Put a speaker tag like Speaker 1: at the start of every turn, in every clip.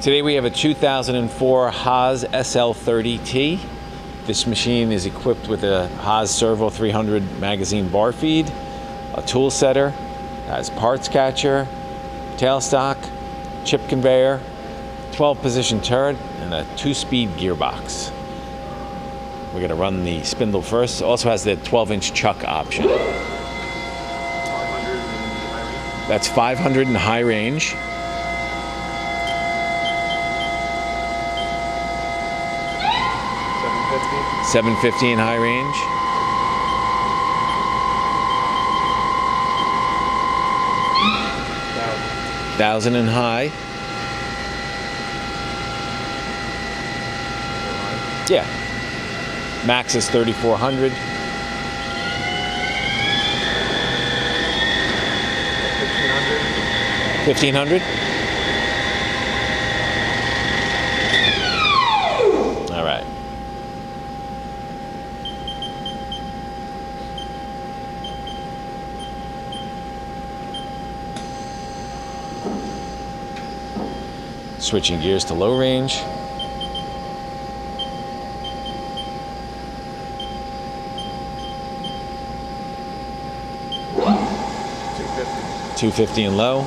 Speaker 1: Today we have a 2004 HAAS SL-30T. This machine is equipped with a HAAS SERVo 300 magazine bar feed, a tool setter, has parts catcher, tailstock, chip conveyor, 12-position turret, and a 2-speed gearbox. We're going to run the spindle first. It also has the 12-inch chuck option. That's 500 in high range. 750 in high range. Thousand in high. Yeah. Max is 3,400. 1,500. All right. Switching gears to low range. $250 in low.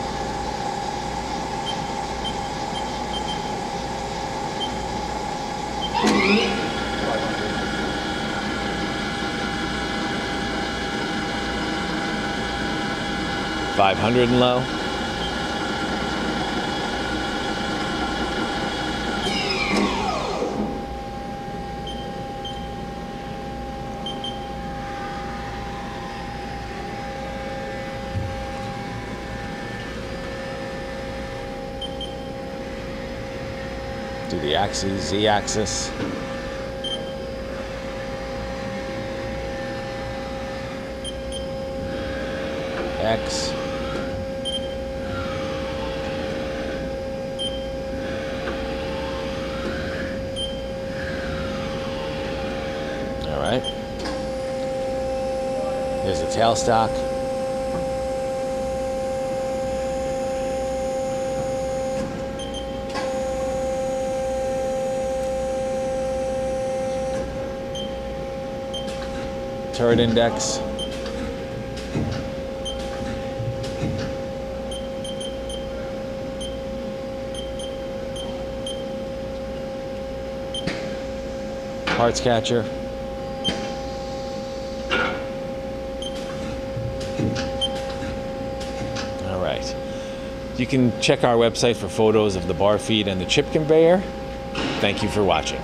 Speaker 1: $500 in low. Do the axis, Z-axis. X. All right. Here's the tailstock. Turret index. Parts catcher. All right. You can check our website for photos of the bar feed and the chip conveyor. Thank you for watching.